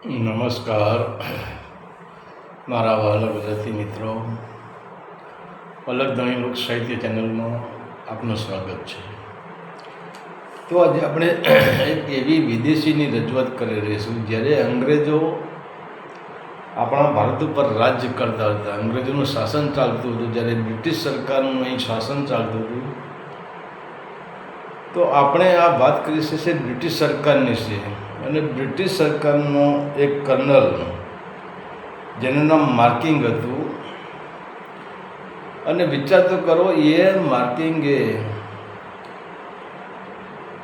નમસ્કાર મારા વહાલા ગુજરાતી મિત્રો, પલકધણી લોક સાહિત્ય ચેનલમાં આપનું સ્વાગત છે. તો આજે આપણે એક એવી વિદેશીની રજૂઆત કરી રહીશું. જ્યારે અંગ્રેજો આપણા ભારત ઉપર રાજ્ય કરતા હતા, અંગ્રેજોનું શાસન ચાલતું હતું, જ્યારે બ્રિટિશ સરકારનું અહીં શાસન ચાલતું હતું, તો આપણે આ વાત કરી છે બ્રિટિશ સરકારની છે. અને બ્રિટિશ સરકારનો એક કર્નલ જેનું નામ માર્કિંગ હતું, અને વિચાર તો કરો, એ માર્કિંગે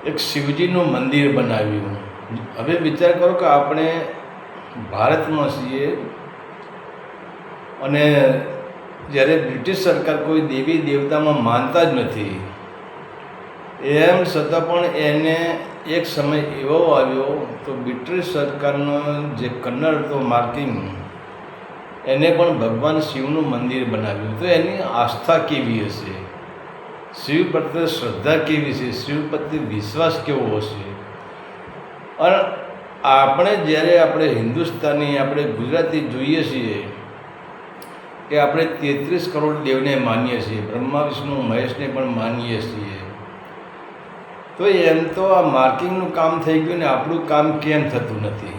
એક શિવજીનું મંદિર બનાવ્યું. હવે વિચાર કરો કે આપણે ભારતમાં છીએ અને જ્યારે બ્રિટિશ સરકાર કોઈ દેવી દેવતામાં માનતા જ નથી, એમ છતાં પણ એને એક સમય એવો આવ્યો તો બ્રિટિશ સરકારનો જે કર્નલ હતો માર્કિંગ, એને પણ ભગવાન શિવનું મંદિર બનાવ્યું. તો એની આસ્થા કેવી હશે, શિવ પ્રત્યે શ્રદ્ધા કેવી છે, શિવ પ્રત્યે વિશ્વાસ કેવો હશે. અને આપણે હિન્દુસ્તાની, આપણે ગુજરાતી જોઈએ છીએ કે આપણે 33 કરોડ દેવને માનીએ છીએ, બ્રહ્મા વિષ્ણુ મહેશને પણ માનીએ છીએ. તો એમ તો આ માર્કિંગનું કામ થઈ ગયું ને આપણું કામ કેમ થતું નથી?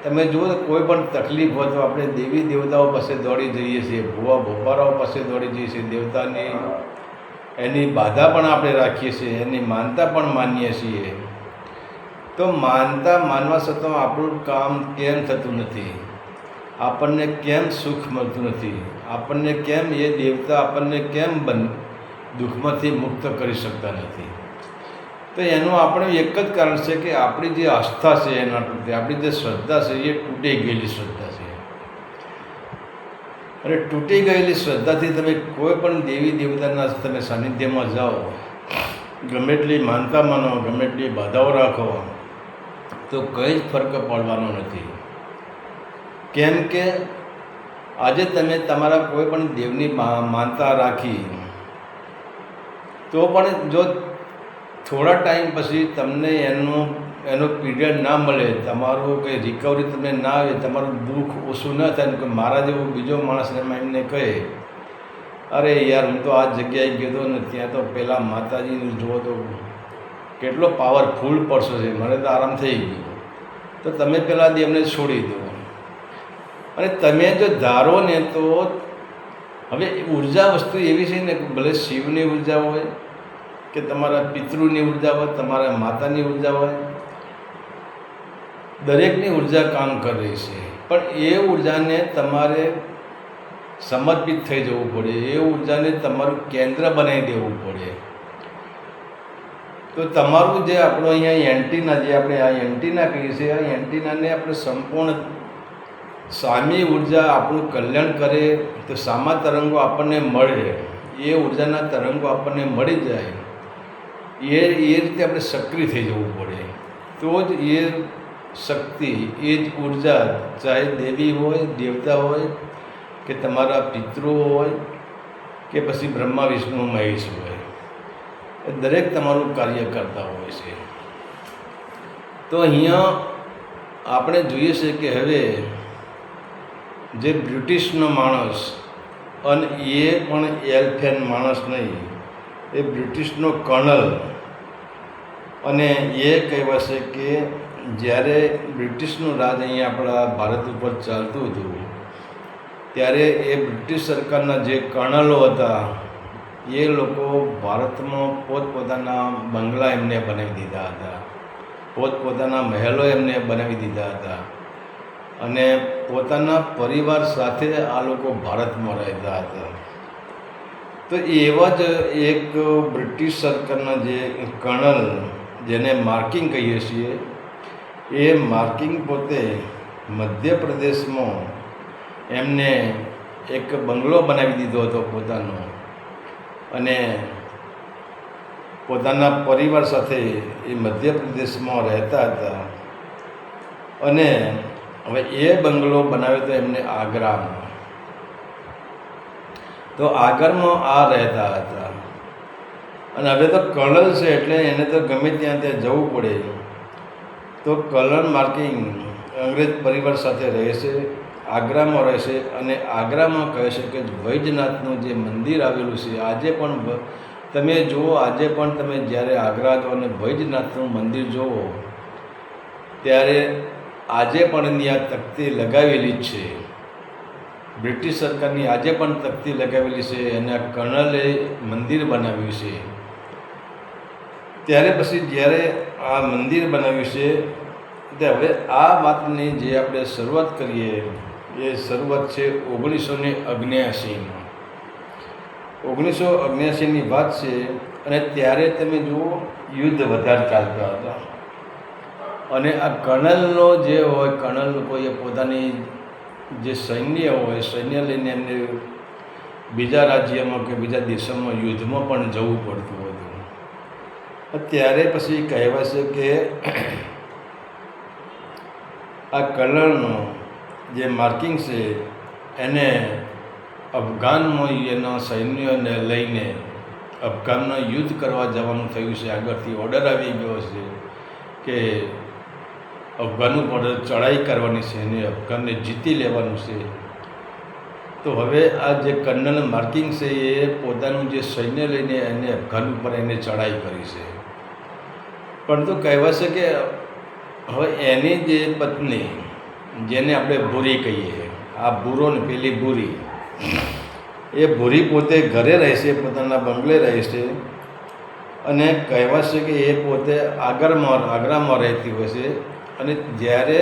તમે જુઓ તો કોઈ પણ તકલીફ હોય તો આપણે દેવી દેવતાઓ પાસે દોડી જઈએ છીએ, ભુવા ભોપારાઓ પાસે દોડી જઈએ છીએ, દેવતાની એની બાધા પણ આપણે રાખીએ છીએ, એની માનતા પણ માનીએ છીએ. તો માનવા છતાં આપણું કામ કેમ થતું નથી? આપણને કેમ સુખ મળતું નથી? આપણને કેમ એ દેવતા આપણને કેમ દુઃખમાંથી મુક્ત કરી શકતા નથી? તો એનું આપણે એક જ કારણ છે કે આપણી જે આસ્થા છે એના પ્રત્યે, આપણી જે શ્રદ્ધા છે એ તૂટી ગયેલી શ્રદ્ધા છે. અને તૂટી ગયેલી શ્રદ્ધાથી તમે કોઈ પણ દેવી દેવતાના તમે સાનિધ્યમાં જાઓ, ગમે એટલી માનતા માનો, ગમે એટલી બાધાઓ રાખો, તો કંઈ જ ફરક પડવાનો નથી. કેમ કે આજે તમે તમારા કોઈ પણ દેવની માનતા રાખી, તો પણ જો થોડા ટાઈમ પછી તમને એનો પીરિયડ ના મળે, તમારું કંઈ રિકવરી તમને ના આવે, તમારું દુઃખ ઓછું ન થાય, કે મારા જેવો બીજો માણસ એમને કહે, અરે યાર હું તો આ જગ્યાએ ગયો ને ત્યાં તો પેલા માતાજીનું જુઓ તો કેટલો પાવરફુલ પડશે છે, મને તો આરામ થઈ ગયો, તો તમે પેલા દેવને છોડી દો. અને તમે જો ધારો ને તો હવે ઉર્જા વસ્તુ એવી છે ને, ભલે શિવની ઉર્જા હોય કે તમારા પિતૃની ઉર્જા હોય, તમારા માતાની ઉર્જા હોય, દરેકની ઉર્જા કામ કરી રહી છે. પણ એ ઉર્જાને તમારે સમર્પિત થઈ જવું પડે, એ ઉર્જાને તમારું કેન્દ્ર બનાવી દેવું પડે. તો તમારું જે આપણો અહીંયા એન્ટીના, જે આપણે આ એન્ટીના કહીએ છીએ, આ એન્ટીનાને આપણે સંપૂર્ણ સામી ઉર્જા આપણું કલ્યાણ કરે, તો સામા તરંગો આપણને મળે, એ ઉર્જાના તરંગો આપણને મળી જાય, એ રીતે આપણે સક્રિય થઈ જવું પડે. તો જ એ શક્તિ, એ જ ઉર્જા, ચાહે દેવી હોય, દેવતા હોય, કે તમારા પિતૃઓ હોય, કે પછી બ્રહ્મા વિષ્ણુ મહેશ હોય, એ દરેક તમારું કાર્ય કરતા હોય છે. તો અહીંયા આપણે જોઈએ છે કે હવે જે બ્રિટિશનો માણસ, અને એ પણ એલ્ફેન માણસ નહીં, એ બ્રિટિશનો કર્નલ, અને એ કહેવાશે કે જ્યારે બ્રિટિશનું રાજ અહીંયા આપણા ભારત ઉપર ચાલતું હતું, ત્યારે એ બ્રિટિશ સરકારના જે કર્નલો હતા, એ લોકો ભારતમાં પોતપોતાના બંગલા એમને બનાવી દીધા હતા, પોતપોતાના મહેલો એમને બનાવી દીધા હતા, અને પોતાના પરિવાર સાથે આ લોકો ભારતમાં રહેતા હતા. તો એવા જ એક બ્રિટિશ સરકારના જે કર્નલ, જેને માર્કિંગ કહીએ છીએ, એ માર્કિંગ પોતે મધ્યપ્રદેશમાં એમને એક બંગલો બનાવી દીધો હતો પોતાનો, અને પોતાના પરિવાર સાથે એ મધ્યપ્રદેશમાં રહેતા હતા. અને હવે એ બંગલો બનાવ્યો હતો એમને આગ્રામાં. તો આગ્રામાં આ રહેતા હતા. અને હવે તો કર્નલ છે એટલે એને તો ગમે ત્યાં જવું પડે. તો કલર માર્કિંગ અંગ્રેજ પરિવાર સાથે રહેશે, આગ્રામાં રહેશે. અને આગ્રામાં કહે છે કે વૈજનાથનું જે મંદિર આવેલું છે આજે પણ તમે જુઓ, આજે પણ તમે જ્યારે આગ્રા જાઓ અને વૈજનાથનું મંદિર જુઓ ત્યારે આજે પણ એની આ તકતી લગાવેલી જ છે. બ્રિટિશ સરકારની આજે પણ તકતી લગાવેલી છે અને આ કર્નલે મંદિર બનાવ્યું છે. ત્યારે પછી જ્યારે આ મંદિર બનાવ્યું છે તે હવે આ વાતની જે આપણે શરૂઆત કરીએ એ શરૂઆત છે 1979. 1979ની વાત છે. અને ત્યારે તમે જુઓ યુદ્ધ વધારે ચાલતા હતા અને આ કર્નલનો જે હોય, કર્નલ લોકોએ પોતાની જે સૈન્ય હોય, સૈન્ય લઈને એમને બીજા રાજ્યમાં કે બીજા દેશોમાં યુદ્ધમાં પણ જવું પડતું હતું. ત્યારે પછી કહેવાય છે કે આ કર્નલનો જે માર્કિંગ છે એને અફઘાનમાં એના સૈન્યને લઈને અફઘાનમાં યુદ્ધ કરવા જવાનું થયું છે. આગળથી ઓર્ડર આવી ગયો છે કે અફઘાન ઉપર ચડાઈ કરવાની છે અને અફઘાનને જીતી લેવાનું છે. તો હવે આ જે કર્નલ માર્કિંગ છે એ પોતાનું જે સૈન્ય લઈને એને અફઘાન ઉપર એને ચડાઈ કરી છે. પરંતુ કહેવાય છે કે હવે એની જે પત્ની, જેને આપણે ભૂરી કહીએ, આ ભૂરો ને પેલી ભૂરી, એ ભૂરી પોતે ઘરે રહે છે, પોતાના બંગલે રહે છે. અને કહેવાય છે કે એ પોતે આગ્રામાં રહેતી હોય છે. અને જ્યારે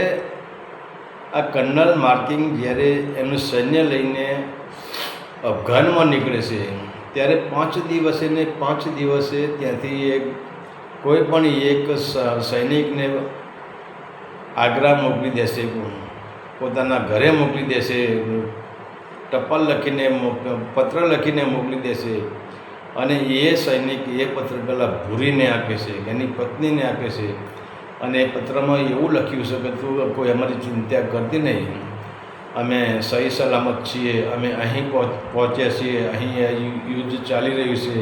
આ કર્નલ માર્કિંગ જ્યારે એનું સૈન્ય લઈને અફઘાનમાં નીકળે છે ત્યારે 5 દિવસે ત્યાંથી કોઈ પણ એક સૈનિકને આગ્રા મોકલી દેશે, પોતાના ઘરે મોકલી દેશે, ટપાલ લખીને પત્ર લખીને મોકલી દેશે. અને એ સૈનિક એ પત્ર પહેલાં ભૂરીને આપે છે, એની પત્નીને આપે છે. અને એ પત્રમાં એવું લખ્યું છે કે તું કોઈ અમારી ચિંતા કરતી નહીં, અમે સહી સલામત છીએ, અમે અહીં પહોંચ્યા છીએ, અહીં યુદ્ધ ચાલી રહ્યું છે,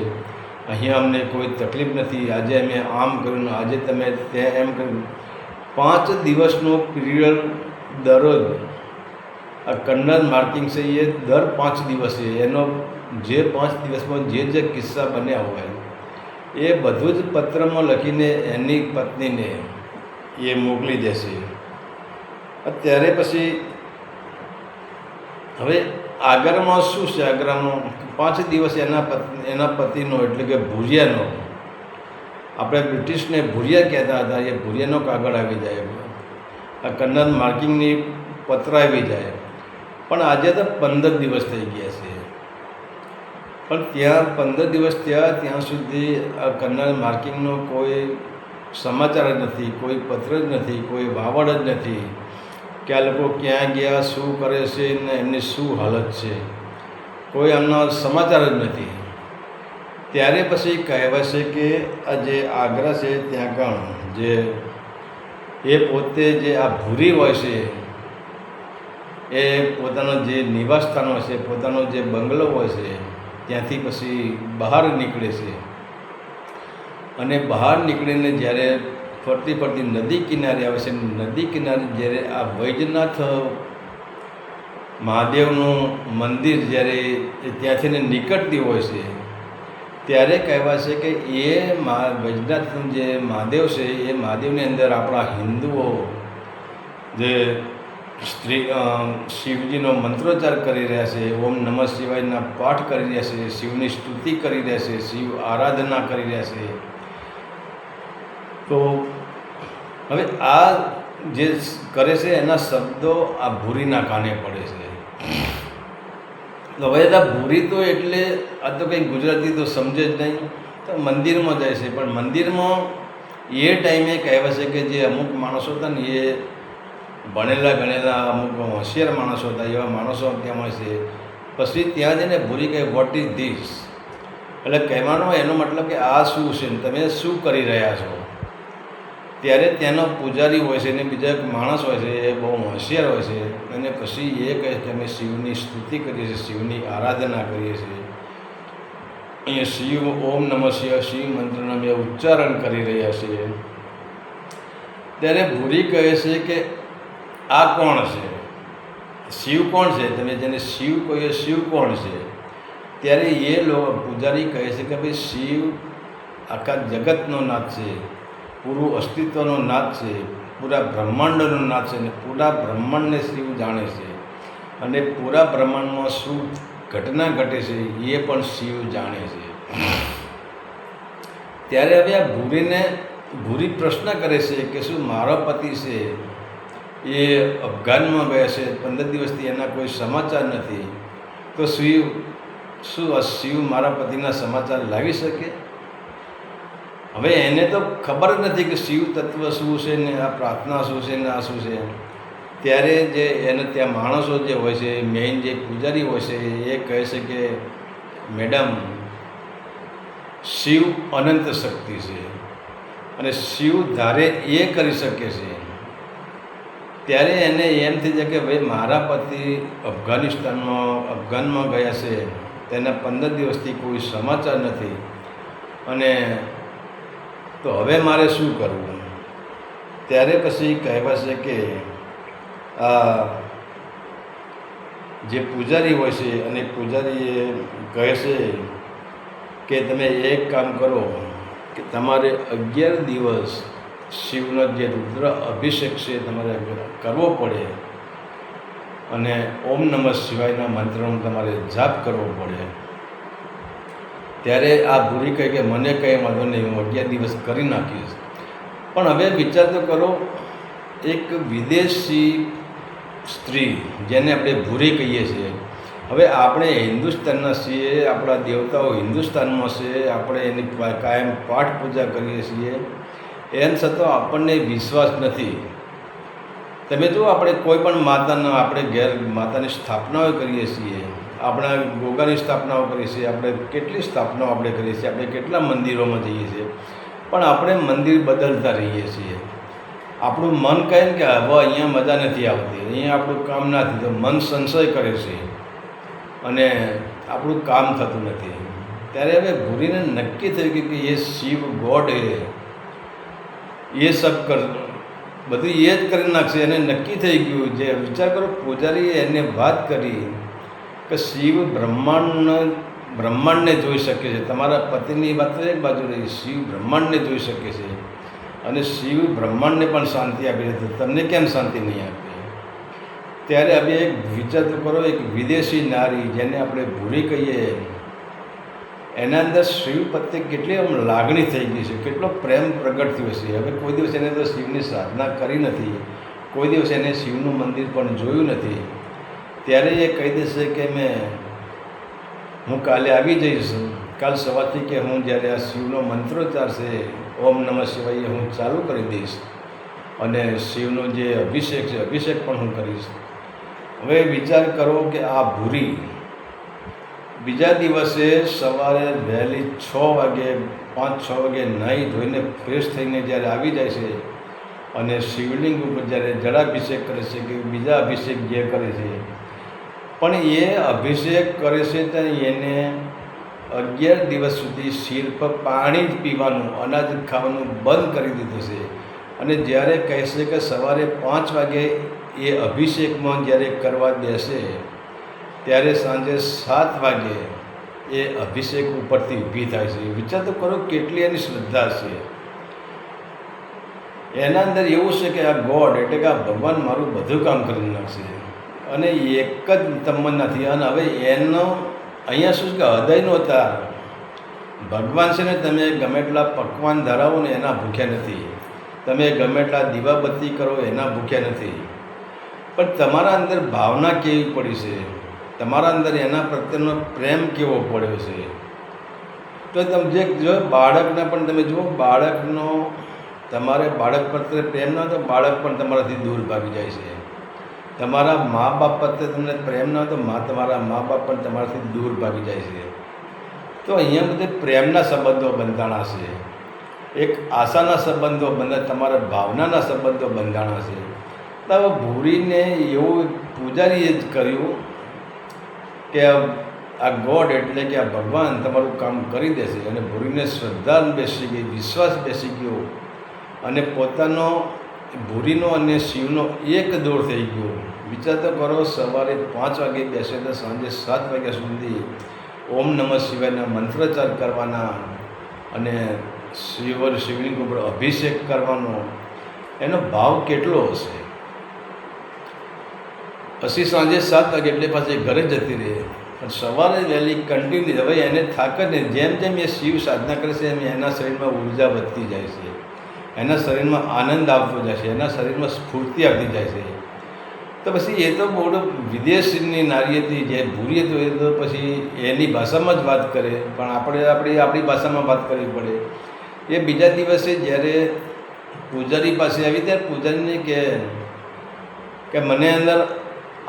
અહીંયા અમને કોઈ તકલીફ નથી, આજે અમે આમ કર્યું, આજે તમે ત્યાં એમ કર્યું. 5 દિવસનો પીરિયડ દરરોજ આ કર્નલ માર્કિંગ છે એ દર 5 દિવસે એનો જે 5 દિવસમાં જે કિસ્સા બન્યા હોય એ બધું જ પત્રમાં લખીને એની પત્નીને એ મોકલી દેશે. અત્યારે પછી હવે આગ્રામાં શું છે, આગ્રામાં 5 દિવસ એના પતિનો એટલે કે ભુરિયાનો, આપણે બ્રિટિશને ભુરિયા કહેતા હતા, એ ભુરિયાનો કાગળ આવી જાય, આ કર્નલ માર્કિંગની પત્ર આવી જાય. પણ આજે તો 15 દિવસ થઈ ગયા છે. પણ ત્યાં 15 દિવસ ત્યાં સુધી આ કર્નલ માર્કિંગનો કોઈ સમાચાર જ નથી, કોઈ પત્ર જ નથી, કોઈ વાવડ જ નથી કે આ લોકો ક્યાં ગયા, શું કરે છે ને એમની શું હાલત છે, કોઈ એમના સમાચાર જ નથી. ત્યારે પછી કહેવાય છે કે આ જે આગ્રા છે ત્યાં આગળ જે એ પોતે જે આ ભૂરી હોય છે એ પોતાનો જે નિવાસસ્થાન હોય છે, પોતાનો જે બંગલો હોય છે ત્યાંથી પછી બહાર નીકળે છે. અને બહાર નીકળીને જ્યારે ફરતી નદી કિનારે આવે છે, નદી કિનારે જ્યારે આ વૈજનાથ મહાદેવનું મંદિર જ્યારે ત્યાંથી નીકળતી હોય છે ત્યારે કહેવાય છે કે એ વૈજનાથનું જે મહાદેવ છે એ મહાદેવની અંદર આપણા હિન્દુઓ જે શિવજીનો મંત્રોચ્ચાર કરી રહ્યા છે, ઓમ નમઃ શિવાયના પાઠ કરી રહ્યા છે, શિવની સ્તુતિ કરી રહ્યા છે, શિવ આરાધના કરી રહ્યા છે. તો હવે આ જે કરે છે એના શબ્દો આ ભૂરીના કાને પડે છે. તો હવે આ ભૂરી તો એટલે આ તો કંઈ ગુજરાતી તો સમજે જ નહીં, તો મંદિરમાં જાય છે. પણ મંદિરમાં એ ટાઈમે કહેવાય છે કે જે અમુક માણસો હતા ને એ ભણેલા ગણેલા અમુક હોશિયાર માણસો હતા, એવા માણસો ત્યાં હોય છે. પછી ત્યાં જઈને ભૂરી કહે વોટ ઇઝ ધીસ, એટલે કહેવાનો એનો મતલબ કે આ શું છે, તમે શું કરી રહ્યા છો. ત્યારે ત્યાંનો પૂજારી હોય છે અને બીજા એક માણસ હોય છે, એ બહુ હોશિયાર હોય છે. અને પછી એ કહે કે અમે શિવની સ્તુતિ કરીએ છીએ, શિવની આરાધના કરીએ છીએ, અહીંયા શિવ ઓમ નમઃ શિવાય શિવ મંત્રનો અમે ઉચ્ચારણ કરી રહ્યા છીએ. ત્યારે ભૂરી કહે છે કે આ કોણ છે, શિવ કોણ છે, તમે જેને શિવ કહો એ શિવ કોણ છે? ત્યારે એ પૂજારી કહે છે કે ભાઈ શિવ આખા જગતનો નાથ છે, પૂરું અસ્તિત્વનો નાથ છે, પૂરા બ્રહ્માંડનો નાથ છે, અને પૂરા બ્રહ્માંડને શિવ જાણે છે, અને પૂરા બ્રહ્માંડમાં શું ઘટના ઘટે છે એ પણ શિવ જાણે છે. ત્યારે હવે આ ભૂરી પ્રશ્ન કરે છે કે શું મારો પતિ છે એ અફઘાનમાં ગયા છે, 15 દિવસથી એના કોઈ સમાચાર નથી, તો શું શિવ મારા પતિના સમાચાર લાવી શકે? હવે એને તો ખબર જ નથી કે શિવ તત્વ શું છે ને આ પ્રાર્થના શું છે ને આ શું છે. ત્યારે જે એને ત્યાં માણસો જે હોય છે, મેઇન જે પૂજારી હોય છે, એ કહે છે કે મેડમ, શિવ અનંત શક્તિ છે અને શિવ ધારે એ કરી શકે છે. ત્યારે એને એમ થઈ જાય કે ભાઈ મારા પતિ અફઘાનમાં ગયા છે, તેના 15 દિવસથી કોઈ સમાચાર નથી, અને તો હવે મારે શું કરવું? ત્યારે પછી કહેવાય છે કે આ જે પૂજારી હોય છે, અને પૂજારી કહે છે કે તમે એક કામ કરો કે તમારે 11 દિવસ શિવનો જે રુદ્ર અભિષેક છે તમારે કરવો પડે, અને ઓમ નમઃ શિવાયના મંત્રનો તમારે જાપ કરવો પડે. ત્યારે આ ભૂરી કહે કે મને કંઈ વાંધો નહીં, હું 11 દિવસ કરી નાખીશ. પણ હવે વિચાર તો કરો, એક વિદેશી સ્ત્રી જેને આપણે ભૂરી કહીએ છીએ, હવે આપણે હિન્દુસ્તાનના છીએ, આપણા દેવતાઓ હિન્દુસ્તાનમાં છે, આપણે એની કાયમ પાઠ પૂજા કરીએ છીએ, એમ છતાં આપણને વિશ્વાસ નથી. તમે જુઓ, આપણે કોઈ પણ માતાના આપણે ઘેર માતાની સ્થાપનાઓ કરીએ છીએ, આપણા ગોગાની સ્થાપનાઓ કરીએ છીએ, આપણે કેટલી સ્થાપનાઓ આપણે કરીએ છીએ, આપણે કેટલા મંદિરોમાં જઈએ છીએ, પણ આપણે મંદિર બદલતા રહીએ છીએ. આપણું મન કહે ને કે હવે અહીંયા મજા નથી આવતી, અહીંયા આપણું કામ ના થતું, તો મન સંશય કરે છે અને આપણું કામ થતું નથી. ત્યારે હવે ભૂરીને નક્કી થયું કે એ શિવ ગોડ એ સબ બધું એ જ કરી નાખશે. એને નક્કી થઈ ગયું. જે વિચાર કરો, પૂજારીએ એને વાત કરી કે શિવ બ્રહ્માંડને જોઈ શકે છે. તમારા પતિની વાત તો એક બાજુ રહી, શિવ બ્રહ્માંડને જોઈ શકે છે, અને શિવ બ્રહ્માંડને પણ શાંતિ આપી છે, તમને કેમ શાંતિ નહીં આપે? ત્યારે હવે એક વિચાર તો કરો, એક વિદેશી નારી જેને આપણે ભૂરી કહીએ, એના અંદર શિવ પ્રત્યે કેટલી આમ લાગણી થઈ ગઈ છે, કેટલો પ્રેમ પ્રગટ થયો છે. હવે કોઈ દિવસ એને તો શિવની સાધના કરી નથી, કોઈ દિવસ એને શિવનું મંદિર પણ જોયું નથી. ત્યારે એ કહી દેશે કે હું કાલે આવી જઈશ, કાલ સવારથી કે હું જ્યારે આ શિવનો મંત્રોચ્ચાર છે ઓમ નમઃ શિવાય હું ચાલુ કરી દઈશ, અને શિવનો જે અભિષેક છે અભિષેક પણ હું કરીશ. હવે વિચાર કરો કે આ ભૂરી બીજા દિવસે સવારે વહેલી 6 વાગે 5-6 વાગે નાહી ધોઈને ફ્રેશ થઈને જ્યારે આવી જાય છે, અને શિવલિંગ ઉપર જ્યારે જળાભિષેક કરે છે કે બીજા અભિષેક જે કરે છે, પણ એ અભિષેક કરે છે ત્યાં એને 11 દિવસ સુધી શિર પર પાણી જ પીવાનું, અનાજ ખાવાનું બંધ કરી દીધું છે. અને જ્યારે કહેશે કે સવારે 5 વાગે એ અભિષેકમાં જ્યારે કરવા દેશે, ત્યારે સાંજે 7 વાગે એ અભિષેક ઉપરથી ઊભી થાય છે. વિચાર તો કરો કેટલી એની શ્રદ્ધા છે. એના અંદર એવું છે કે આ ગોડ એટલે કે આ ભગવાન મારું બધું કામ કરી નાખશે, અને એક જ તમન્નાથી. અને હવે એનો અહીંયા શું કે હૃદયનો તાર ભગવાન છે ને, તમે ગમે એટલા પકવાન ધરાવો ને એના ભૂખ્યા નથી, તમે ગમે એટલા દીવાબત્તી કરો એના ભૂખ્યા નથી, પણ તમારા અંદર ભાવના કેવી પડી છે, તમારા અંદર એના પ્રત્યેનો પ્રેમ કેવો પડ્યો છે. તો તમે જે જો બાળકને પણ તમે જુઓ, બાળકનો તમારે બાળક પ્રત્યે પ્રેમ ના હોય તો બાળક પણ તમારાથી દૂર ભાગી જાય છે. તમારા મા બાપ પ્રત્યે તમને પ્રેમ ના હોય તો તમારા મા બાપ પણ તમારાથી દૂર ભાગી જાય છે. તો અહીંયા બધે પ્રેમના સંબંધો બંધાણા છે, એક આશાના સંબંધો તમારા ભાવનાના સંબંધો બંધાણા છે. તો હવે ભૂરીને એવું પૂજારીએ જ કર્યું કે આ ગોડ એટલે કે આ ભગવાન તમારું કામ કરી દેશે. અને ભૂરીને શ્રદ્ધા બેસી ગઈ, વિશ્વાસ બેસી ગયો, અને પોતાનો ભૂરીનો અને શિવનો એક દોર થઈ ગયો. વિચાર તો કરો, સવારે 5 વાગે બેસે તો સાંજે 7 વાગ્યા સુધી ઓમ નમઃ શિવાયના મંત્રોચ્ચાર કરવાના અને શિવલિંગ ઉપર અભિષેક કરવાનો, એનો ભાવ કેટલો હશે. પછી સાંજે 7 વાગે એટલે પાછી ઘરે જતી રહે. પણ સવારે વહેલી કન્ટિન્યુ, હવે એને થાક જ નહીં. જેમ જેમ એ શિવ સાધના કરે છે એમ એના શરીરમાં ઉર્જા વધતી જાય છે, એના શરીરમાં આનંદ આવતો જાય છે, એના શરીરમાં સ્ફૂર્તિ આવતી જાય છે. તો પછી એ તો બહુ વિદેશની નારી હતી, જે ભૂરી હતું, એ તો પછી એની ભાષામાં જ વાત કરે, પણ આપણે આપણી ભાષામાં વાત કરવી પડે. એ બીજા દિવસે જ્યારે પૂજારી પાસે આવી ત્યારે પૂજારીને કે મને અંદર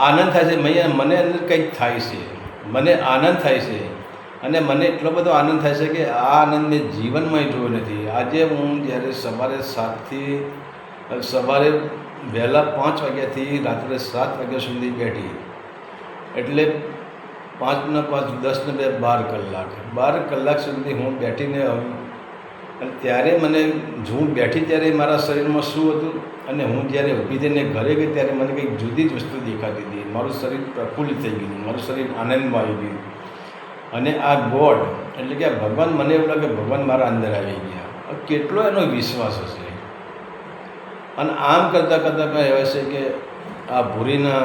આનંદ થાય છે, મને અંદર કંઈક થાય છે, મને આનંદ થાય છે, અને મને એટલો બધો આનંદ થાય છે કે આ આનંદ મેં જીવનમાં જોયો નથી. આજે હું જ્યારે સવારે વહેલા 5 વાગ્યાથી રાત્રે 7 વાગ્યા સુધી બેઠી, એટલે 5 ને 5 10 ને 2 12 કલાક સુધી હું બેઠીને આવી. અને ત્યારે મને હું બેઠી ત્યારે મારા શરીરમાં શું હતું, અને હું જ્યારે ઊભી થઈને ઘરે ગઈ ત્યારે મને કંઈક જુદી જ વસ્તુ દેખાતી હતી. મારું શરીર પ્રફુલ્લિત થઈ ગયું, મારું શરીર આનંદમાં આવી ગયું. અને આ ગોડ એટલે કે આ ભગવાન, મને એવું લાગે ભગવાન મારા અંદર આવી ગયા. કેટલો એનો વિશ્વાસ હશે. અને આમ કરતાં કરતાં કહેવાય છે કે આ ભૂરીના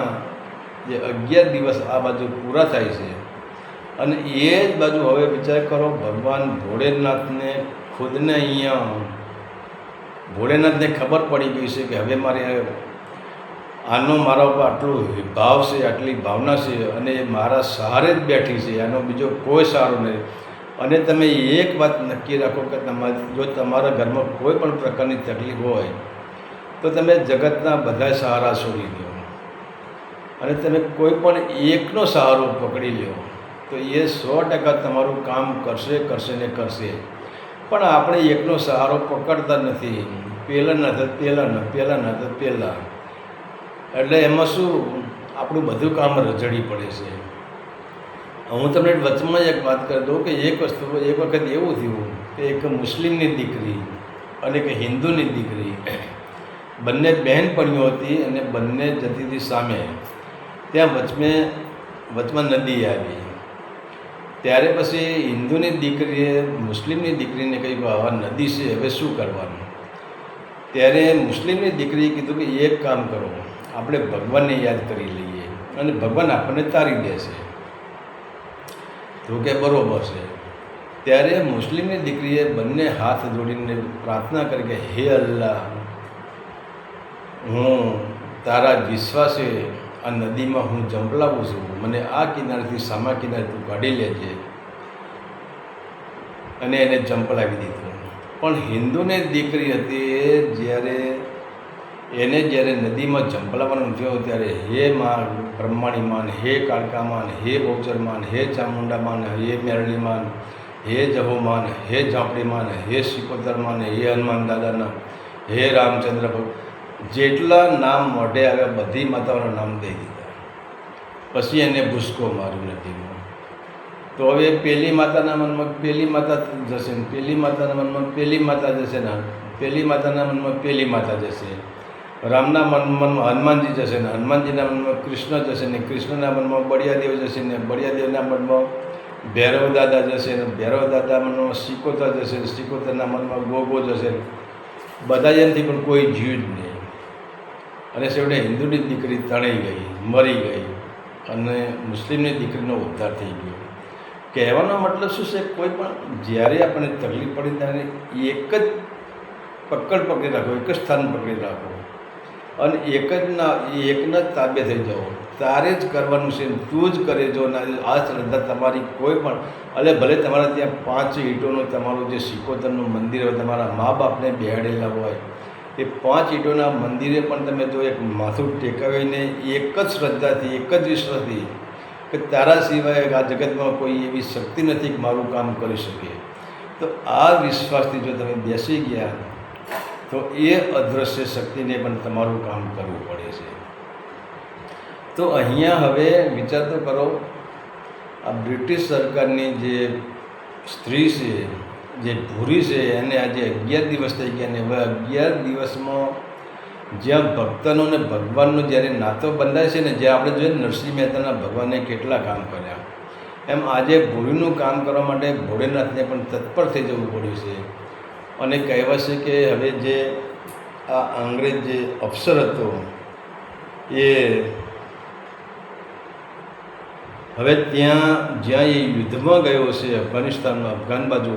જે 11 દિવસ આ બાજુ પૂરા થાય છે, અને એ જ બાજુ હવે વિચાર કરો, ભગવાન ભોળેનાથને ખુદને અહીંયા ભોળેનાથને ખબર પડી ગઈ છે કે હવે મારે આનો મારા ઉપર આટલો ભાવ છે, આટલી ભાવના છે, અને એ મારા સહારે જ બેઠી છે, આનો બીજો કોઈ સહારો નહીં. અને તમે એક વાત નક્કી રાખો કે જો તમારા ઘરમાં કોઈ પણ પ્રકારની તકલીફ હોય તો તમે જગતના બધા સહારા છોડી દો અને તમે કોઈ પણ એકનો સહારો પકડી લો, તો એ 100% તમારું કામ કરશે ને કરશે. પણ આપણે એકનો સહારો પકડતા નથી. પહેલાં એટલે એમાં શું આપણું બધું કામ રજડી પડે છે. હું તમને વચમાં એક વાત કરી દઉં કે એક વખત એવું થયું કે એક મુસ્લિમની દીકરી અને એક હિન્દુની દીકરી, બંને બહેનપણીઓ હતી અને બંને જતી હતી સામે. ત્યાં વચમાં નદી આવી. ત્યારે પછી હિન્દુની દીકરીએ મુસ્લિમની દીકરીને કહ્યું આવા નદી છે, હવે શું કરવાનું. ત્યારે મુસ્લિમની દીકરીએ કીધું કે એક કામ કરો, આપણે ભગવાનને યાદ કરી લઈએ અને ભગવાન આપણને તારી દેશે. તો કે બરાબર છે. ત્યારે મુસ્લિમની દીકરીએ બંને હાથ જોડીને પ્રાર્થના કરી કે હે અલ્લાહ, હું તારા વિશ્વાસે આ નદીમાં હું ઝંપલાવું છું, મને આ કિનારેથી સામા કિનારે તું કાઢી લેજે. અને એને ઝંપલાવી દીધું. પણ હિન્દુની દીકરી હતી, જ્યારે નદીમાં ઝંપલાવાનું થયું ત્યારે હે માં બ્રહ્માણીમાન, હે કાળકામાન, હે બહુચરમાન, હે ચામુંડામાન, હે મેરણીમાન, હે જહોમાન, હે ઝાંપડીમાન, હે સિકોતરમાન, હે હનુમાન દાદાના, હે રામચંદ્ર ભગવાન, જેટલા નામ મોઢે આવ્યા બધી માતાઓના નામ દઈ દીધા. પછી એને ભૂસકો માર્યું નદીમાં. તો હવે પેલી માતાના મનમાં પેલી માતા જશે ને પેલી માતાના મનમાં પેલી માતા જશે ને પેલી માતાના મનમાં પેલી માતા જશે. રામના મનમાં હનુમાનજી જશે ને હનુમાનજીના મનમાં કૃષ્ણ જશે ને કૃષ્ણના મનમાં બળિયાદેવ જશે ને બળિયાદેવના મનમાં ભૈરવ દાદા જશે ને ભૈરવ દાદા મનમાં સિકોતર જશે ને સિકોતરના મનમાં ગોગો જશે. બધા એમથી પણ કોઈ જીવ જ નહીં. અને છેવટે હિન્દુની દીકરી તણાઈ ગઈ, મરી ગઈ, અને મુસ્લિમની દીકરીનો ઉદ્ધાર થઈ ગયો. કહેવાનો મતલબ શું છે, કોઈ પણ જ્યારે આપણને તકલીફ પડી ત્યારે એક જ પકડી રાખો, એક જ સ્થાન પકડી રાખો અને એકના જ તાબે થઈ જાઓ. તારે જ કરવાનું છે, તું જ કરે જો. આ શ્રદ્ધા તમારી કોઈ પણ, એટલે ભલે તમારા ત્યાં 5 ઈંટોનું તમારું જે સિકોતરનું મંદિર હોય, તમારા મા બાપને બેહાડેલા હોય, એ 5 ઈંટોના મંદિરે પણ તમે જો એક માથું ટેકાવીને એક જ શ્રદ્ધાથી, એક જ વિશ્વાસથી કે તારા સિવાય આ જગતમાં કોઈ એવી શક્તિ નથી કે મારું કામ કરી શકે, તો આ વિશ્વાસથી જો તમે બેસી ગયા તો એ અદૃશ્ય શક્તિને પણ તમારું કામ કરવું પડે છે. તો અહીંયા હવે વિચાર તો કરો, આ બ્રિટિશ સરકારની જે સ્ત્રી છે, જે ભૂરી છે, એને આજે 11 દિવસ થઈ ગયા, અને હવે 11 દિવસમાં જ્યાં ભક્તનો ને ભગવાનનો જ્યારે નાતો બંધાય છે ને, જ્યાં આપણે જોઈએ નરસિંહ મહેતાના ભગવાને કેટલા કામ કર્યા, એમ આજે ભોળીનું કામ કરવા માટે ભોળેનાથને પણ તત્પર થઈ જવું પડ્યું છે. અને કહેવાય છે કે હવે જે આ અંગ્રેજ જે અફસર હતો એ હવે જ્યાં એ યુદ્ધમાં ગયો છે અફઘાનિસ્તાનમાં, અફઘાન બાજુ,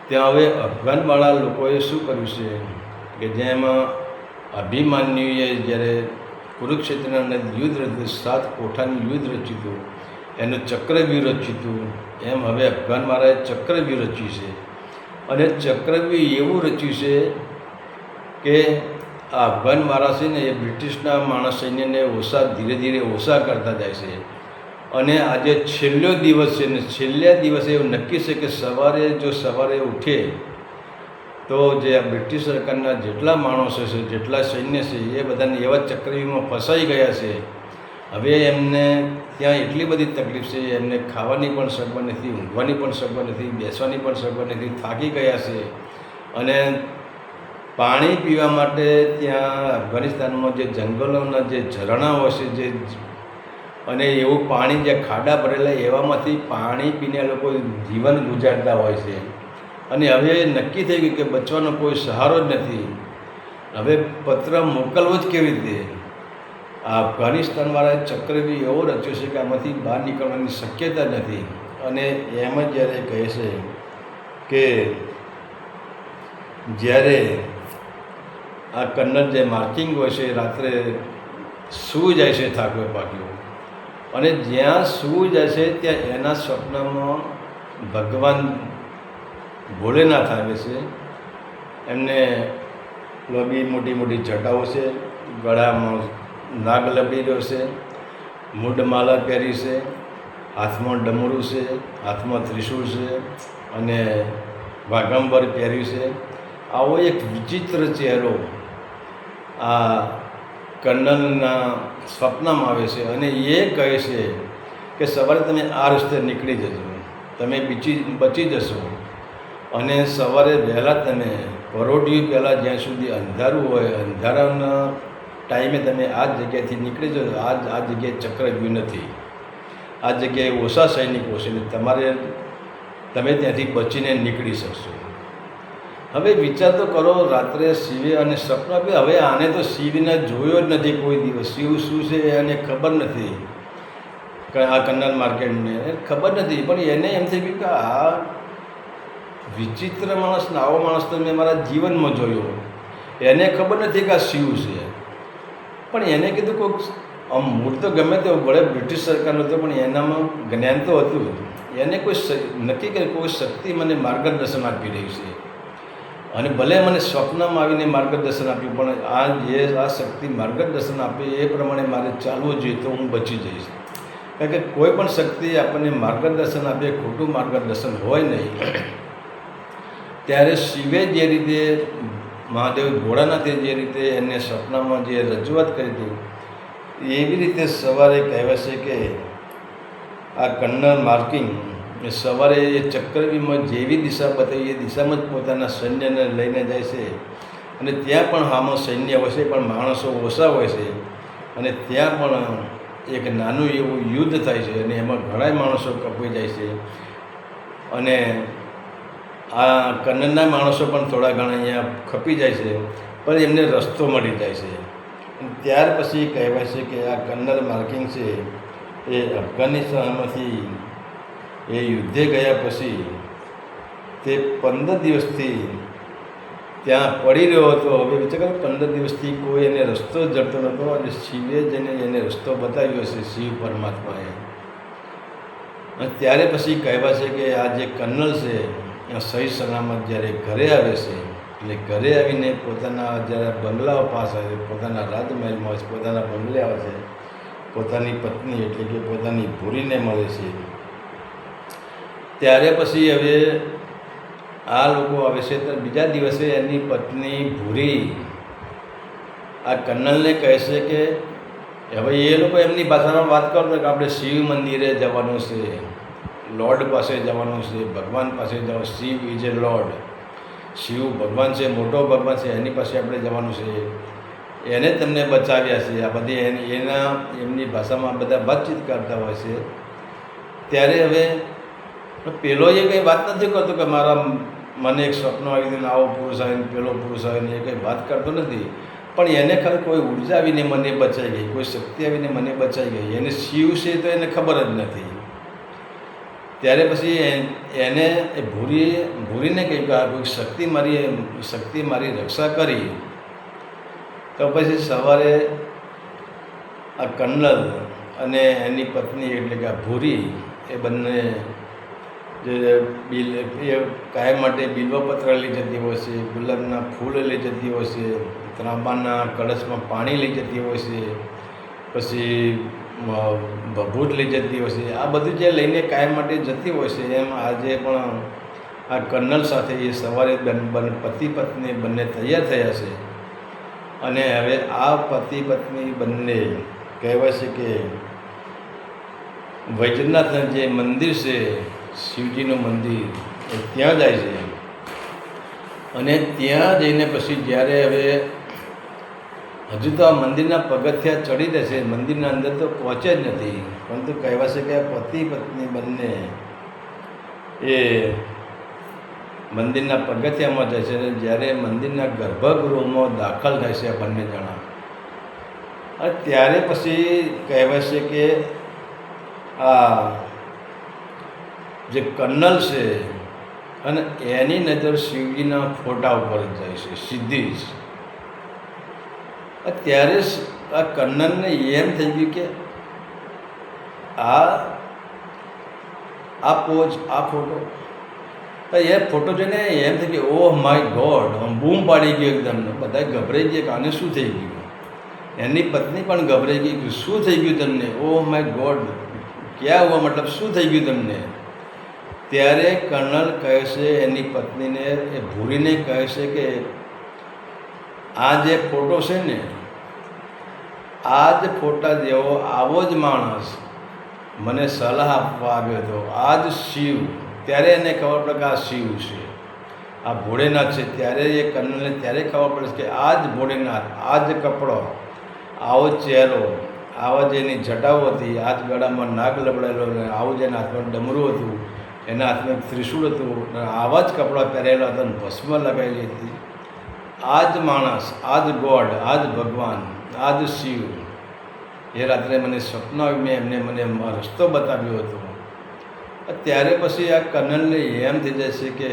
ત્યાં હવે અફઘાનવાળા લોકોએ શું કર્યું છે કે જેમાં અભિમન્યુએ જ્યારે કુરુક્ષેત્રના યુદ્ધ રચ્યું, 7 કોઠાનું યુદ્ધ રચ્યું હતું, એનું ચક્રવ્યૂહ રચ્યું હતું, એમ હવે અફઘાનવાળાએ ચક્રવ્યૂહ રચ્યું છે. અને ચક્રવ્યૂહ એવું રચ્યું છે કે આ અફઘાનવાળા છે ને એ બ્રિટિશના માણસ સૈન્યને ધીરે ધીરે ઓછા કરતા જાય છે. અને આજે છેલ્લો દિવસ છે ને છેલ્લા દિવસે એવું નક્કી છે કે સવારે ઉઠે તો જે આ બ્રિટિશ સરકારના જેટલા માણસો છે, જેટલા સૈન્ય છે, એ બધાને એવા ચક્રવ્યૂહમાં ફસાઈ ગયા છે. હવે એમને ત્યાં એટલી બધી તકલીફ છે, એમને ખાવાની પણ સગવડ નથી, ઊંઘવાની પણ સગવડ નથી, બેસવાની પણ સગવડ નથી, થાકી ગયા છે. અને પાણી પીવા માટે ત્યાં અફઘાનિસ્તાનમાં જે જંગલોના જે ઝરણાઓ છે, જે અને એવું પાણી જે ખાડા ભરેલા એવામાંથી પાણી પીને લોકો જીવન ગુજારતા હોય છે. અને હવે નક્કી થઈ ગયું કે બચવાનો કોઈ સહારો જ નથી. હવે પત્ર મોકલવો જ કેવી રીતે? આ અફઘાનિસ્તાનવાળાએ ચક્રવ્યૂહ એવો રચ્યો છે કે આમાંથી બહાર નીકળવાની શક્યતા નથી. અને એમ જ જ્યારે કહે છે કે જ્યારે આ કન્નર જે માર્કિંગ હોય છે રાત્રે સૂઈ જાય છે થાક્યો પાક્યો, અને જ્યાં સૂઈ જાય છે ત્યાં એના સ્વપ્નમાં ભગવાન ભોલેનાથ આવે છે. એમને મોટી મોટી જટાઓ છે, ગળામાં નાગ લબડી રહ્યો છે, મૂઢમાલા પહેરી છે, હાથમાં ડમરું છે, હાથમાં ત્રિશૂળ છે અને વાઘંબર પહેર્યું છે. આવો એક વિચિત્ર ચહેરો આ કર્નલના સ્વપ્નમાં આવે છે. અને એ કહે છે કે સવારે તમે આ રસ્તે નીકળી જજો, તમે બચી જશો. અને સવારે વહેલા તમે પરોઢિયું પહેલાં જ્યાં સુધી અંધારું હોય, અંધારાના ટાઈમે તમે આ જગ્યાએથી નીકળી જજો. આ જગ્યાએ ચક્રવ્યૂહ નથી, આ જગ્યાએ ઓછા સૈનિકો છે ને તમે ત્યાંથી બચીને નીકળી શકશો. હવે વિચાર તો કરો, રાત્રે શિવે અને સપના બી, હવે આને તો શિવને જોયો જ નથી કોઈ દિવસ. શિવ શું છે એને ખબર નથી. આ કન્નર માર્કેટને ખબર નથી, પણ એને એમ થઈ ગયું કે આ વિચિત્ર માણસને, આવો માણસ તો મેં મારા જીવનમાં જોયો. એને ખબર નથી કે આ શિવ છે. પણ એને કીધું કોઈક આમ મૂળ તો ગમે તેવું ભલે બ્રિટિશ સરકારનું હતું, પણ એનામાં જ્ઞાન તો હતું. એને કોઈ નક્કી કરે કોઈ શક્તિ મને માર્ગદર્શન આપી રહી છે. અને ભલે મને સ્વપ્નમાં આવીને માર્ગદર્શન આપ્યું, પણ આ શક્તિ માર્ગદર્શન આપે એ પ્રમાણે મારે ચાલવું જોઈએ તો હું બચી જઈશ. કારણ કે કોઈ પણ શક્તિ આપણને માર્ગદર્શન આપે, ખોટું માર્ગદર્શન હોય નહીં. ત્યારે શિવે જે રીતે, મહાદેવ ભોળાનાથે જે રીતે એને સપનામાં જે રજૂઆત કરી હતી, એવી રીતે સવારે કહેવાય છે કે આ કન્નર માર્કિંગ એ સવારે એ ચક્રવ્યૂહમાં જેવી દિશા બતાવી એ દિશામાં જ પોતાના સૈન્યને લઈને જાય છે. અને ત્યાં પણ આમાં સૈન્ય હોય છે, પણ માણસો ઓછા હોય છે. અને ત્યાં પણ એક નાનું એવું યુદ્ધ થાય છે અને એમાં ઘણા માણસો કપાઈ જાય છે. અને આ કન્નરના માણસો પણ થોડા ઘણા અહીંયા ખપી જાય છે, પણ એમને રસ્તો મળી જાય છે. ત્યાર પછી કહેવાય છે કે આ કન્નર માર્કિંગ છે એ અફઘાનિસ્તાનમાંથી એ યુદ્ધે ગયા પછી તે 15 દિવસથી ત્યાં પડી રહ્યો હતો. હવે વિચાર કરો, 15 દિવસથી કોઈ એને રસ્તો જડતો નહોતો. અને શિવે જઈને એને રસ્તો બતાવ્યો છે, શિવ પરમાત્માએ. અને ત્યારે પછી કહેવાય છે કે આ જે કર્નલ છે એ સહી સલામત જ્યારે ઘરે આવે છે, એટલે ઘરે આવીને પોતાના જ્યારે બંગલાઓ પાસે આવે, પોતાના રાજમહેલમાં આવે છે, પોતાના બંગલે આવે છે, પોતાની પત્ની એટલે કે પોતાની ભૂરીને મળે છે. ત્યારે પછી હવે આ લોકો આવે છે તો બીજા દિવસે એની પત્ની ભૂરી આ કર્નલને કહે છે કે હવે એ લોકો એમની ભાષામાં વાત કરતા કે આપણે શિવ મંદિરે જવાનું છે, લોર્ડ પાસે જવાનું છે, ભગવાન પાસે જવાનું. Shiva is a lord, Shiva ભગવાન છે, મોટો ભગવાન છે, એની પાસે આપણે જવાનું છે. એને તમને બચાવ્યા છે. આ બધી એમની ભાષામાં બધા વાતચીત કરતા હોય છે. ત્યારે હવે પેલો એ કંઈ વાત નથી કરતો કે મારા મને એક સપનું આવી ગયું, આવો પુરુષ આવીને પેલો પુરુષ આવીને એ કંઈ વાત કરતો નથી. પણ એને ખબર કોઈ ઉર્જા આવીને મને બચાવી ગઈ, કોઈ શક્તિ આવીને મને બચાવી ગઈ. એને શિવ છે તો એને ખબર જ નથી. ત્યારે પછી એને એ ભૂરીને કહ્યું કે આ કોઈ શક્તિ મારી રક્ષા કરી. તો પછી સવારે આ કર્નલ અને એની પત્ની એટલે કે આ ભૂરી એ બંને જે કાયમ માટે બિલ્વપત્ર લઈ જતી હોય છે, ગુલાબના ફૂલ લઈ જતી હોય છે, ત્રાંબાના કળશમાં પાણી લઈ જતી હોય છે, પછી ભભૂત લઈ જતી હોય છે. આ બધું જે લઈને કાયમ માટે જતી હોય છે, એમ આજે પણ આ કર્નલ સાથે એ સવારે પતિ પત્ની બંને તૈયાર થયા છે. અને હવે આ પતિ પત્ની બંને કહેવાય છે કે વૈજનાથના જે મંદિર છે, શિવજીનું મંદિર, એ ત્યાં જાય છે. અને ત્યાં જઈને પછી જ્યારે હવે હજુ તો આ મંદિરના પગથિયા ચડી જશે, મંદિરના અંદર તો પહોંચે જ નથી, પરંતુ કહેવાય છે કે આ પતિ પત્ની બંને એ મંદિરના પગથિયામાં જાય છે. અને જ્યારે મંદિરના ગર્ભગૃહમાં દાખલ થાય છે આ બંને જણા, અને ત્યારે પછી કહેવાય છે કે આ જે કર્નલ છે અને એની નજર શિવજીના ફોટા ઉપર જ જાય છે સીધી જ. ત્યારે આ કર્નલને એમ થઈ ગયું કે આ પોઝ, આ ફોટો, તો એ ફોટો જોઈને એમ થઈ ગયું ઓહ માય ગોડ, બૂમ પાડી ગયો એકદમ. બધા ગભરાઈ ગયા કે આને શું થઈ ગયું. એની પત્ની પણ ગભરાઈ ગઈ કે શું થઈ ગયું તમને, ઓહ માય ગોડ ક્યાં હુઆ, મતલબ શું થઈ ગયું તમને. ત્યારે કર્નલ કહે છે એની પત્નીને, એ ભૂરીને કહે છે કે આ જે ફોટો છે ને, આ જ ફોટા જેવો આવો જ માણસ મને સલાહ આપવા આવ્યો હતો, આ જ શિવ. ત્યારે એને ખબર પડે કે આ શિવ છે, આ ભોળેનાથ છે. ત્યારે એ કર્નલને ત્યારે ખબર પડે કે આ જ ભોળેનાથ, આ જ કપડો, આવો ચહેરો, આવા જ એની જટાઓ હતી, આ જ ગળામાં નાગ લબડાયેલો, આવું જ એના હાથમાં ડમરું હતું, એના હાથમાં ત્રિશૂળ હતું, આવા જ કપડાં પહેરેલા હતા, ભસ્મ લગાવેલી હતી. આ જ માણસ, આ જ ગોડ, આ જ ભગવાન, આ જ શિવ. એ રાત્રે મને સ્વપ્ન આવ્યું, એમને મને રસ્તો બતાવ્યો હતો. ત્યારે પછી આ કર્નલને એમ થઈ જાય છે કે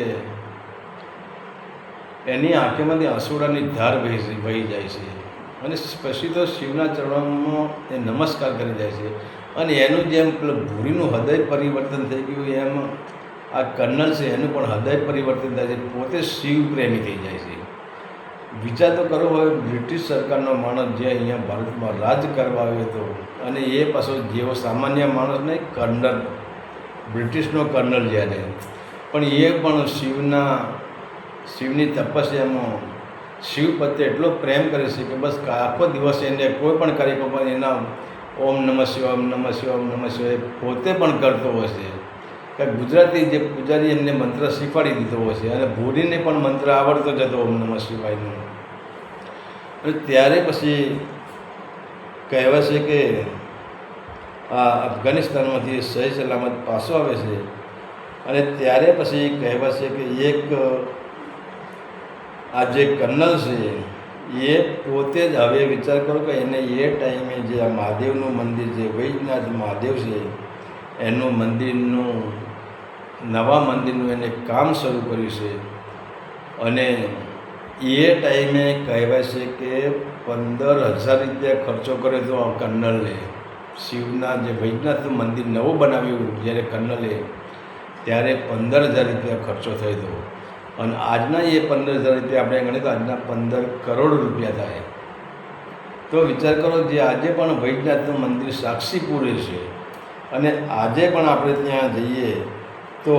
એની આંખોમાંથી આંસુડાની ધાર વહી જાય છે. અને પછી તો શિવના ચરણોમાં એ નમસ્કાર કરી જાય છે. અને એનું જેમ પેલું ભૂરીનું હૃદય પરિવર્તન થઈ ગયું, એમ આ કર્નલ છે એનું પણ હૃદય પરિવર્તન થાય છે. પોતે શિવ પ્રેમી થઈ જાય છે. વિચાર તો કરો, હોય બ્રિટિશ સરકારનો માણસ જે અહીંયા ભારતમાં રાજ કરવા આવ્યો હતો, અને એ પાછો જેવો સામાન્ય માણસ નહીં, કર્નલ, બ્રિટિશનો કર્નલ જ્યારે, પણ એ પણ શિવની તપસ્યામાં શિવ પ્રત્યે એટલો પ્રેમ કરે છે કે બસ આખો દિવસ એને કોઈ પણ કાર્યક્રમમાં એના ઓમ નમઃ શિવાય, ઓમ નમઃ શિવાય, ઓમ નમઃ શિવાય પોતે પણ કરતો હોય છે. કે ગુજરાતી જે પૂજારી એમને મંત્ર શીખવાડી દીધો હોય છે, અને ભૂરીને પણ મંત્ર આવડતો જ હતો ઓમ નમઃ શિવાયનો. અને ત્યારે પછી કહેવાય છે કે આ અફઘાનિસ્તાનમાંથી સહી સલામત પાછો આવે છે. અને ત્યારે પછી કહેવાય છે કે એક આ જે કર્નલ છે એ પોતે જ, હવે વિચાર કરો કે એને એ ટાઈમે જે આ મહાદેવનું મંદિર, જે વૈજનાથ મહાદેવ છે એનું મંદિરનું, નવા મંદિરનું એને કામ શરૂ કર્યું છે. અને એ ટાઈમે કહેવાય છે કે 15,000 રૂપિયા ખર્ચો કર્યો હતો આ કર્નલે. શિવના જે વૈજનાથનું મંદિર નવું બનાવ્યું જ્યારે કર્નલે, ત્યારે 15,000 રૂપિયા ખર્ચો થયો હતો. અને આજના એ 15,000 રૂપિયા આપણે ગણીએ તો આજના 15 કરોડ રૂપિયા થાય. તો વિચાર કરો, જે આજે પણ વૈજનાથનું મંદિર સાક્ષી પૂરે છે, અને આજે પણ આપણે ત્યાં જઈએ તો,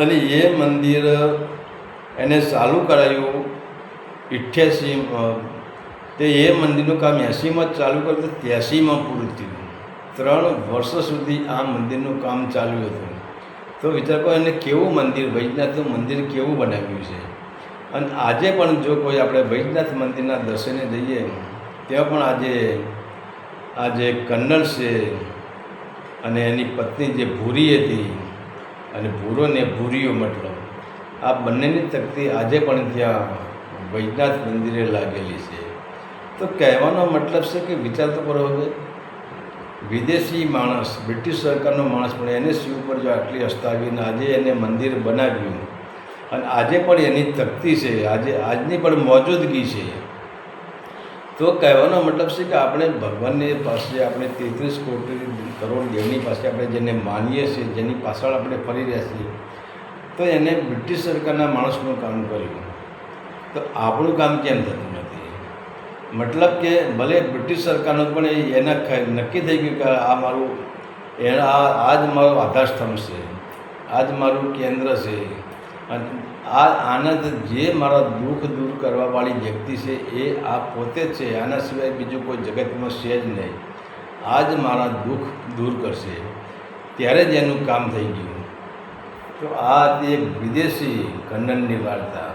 અને એ મંદિર એને ચાલુ કરાયું 88, તે એ મંદિરનું કામ 80માં ચાલુ કર્યું તો 83માં પૂરું થયું. 3 વર્ષો સુધી આ મંદિરનું કામ ચાલ્યું હતું. તો વિચાર કરો એને કેવું મંદિર, વૈજનાથનું મંદિર કેવું બનાવ્યું છે. અને આજે પણ જો કોઈ આપણે વૈદ્યનાથ મંદિરના દર્શને જઈએ ત્યાં પણ આજે કન્નડ છે અને એની પત્ની જે ભૂરી હતી અને ભૂરો ને ભૂરીઓ મતલબ આ બંનેની તકતી આજે પણ ત્યાં વૈદ્યનાથ મંદિરે લાગેલી છે. તો કહેવાનો મતલબ છે કે વિચાર તો કરો, હવે વિદેશી માણસ, બ્રિટિશ સરકારનો માણસ પણ એને શિવ ઉપર જો આટલી આસ્થા આવીને આજે એને મંદિર બનાવ્યું અને આજે પણ એની તકતી છે, આજની પણ મોજૂદગી છે. તો કહેવાનો મતલબ છે કે આપણે ભગવાનની પાસે, આપણે 33 કરોડ દેવની પાસે આપણે જેને માનીએ છીએ, જેની પાછળ આપણે ફરી રહ્યા છીએ, તો એને બ્રિટિશ સરકારના માણસનું કામ કર્યું તો આપણું કામ કેમ થતું નથી? મતલબ કે ભલે બ્રિટિશ સરકારનું પણ એના નક્કી થઈ ગયું કે આ મારું આ જ મારો આધારસ્તંભ છે, આ જ મારું કેન્દ્ર છે અને આનંદ જે મારા દુઃખ દૂર કરવાવાળી વ્યક્તિ છે એ આ પોતે જ છે, આના સિવાય બીજું કોઈ જગતમાં છે જ નહીં. આ જ મારા દુઃખ દૂર કરશે, ત્યારે જ એનું કામ થઈ ગયું. તો આ હતી એક વિદેશી કન્નડની વાર્તા.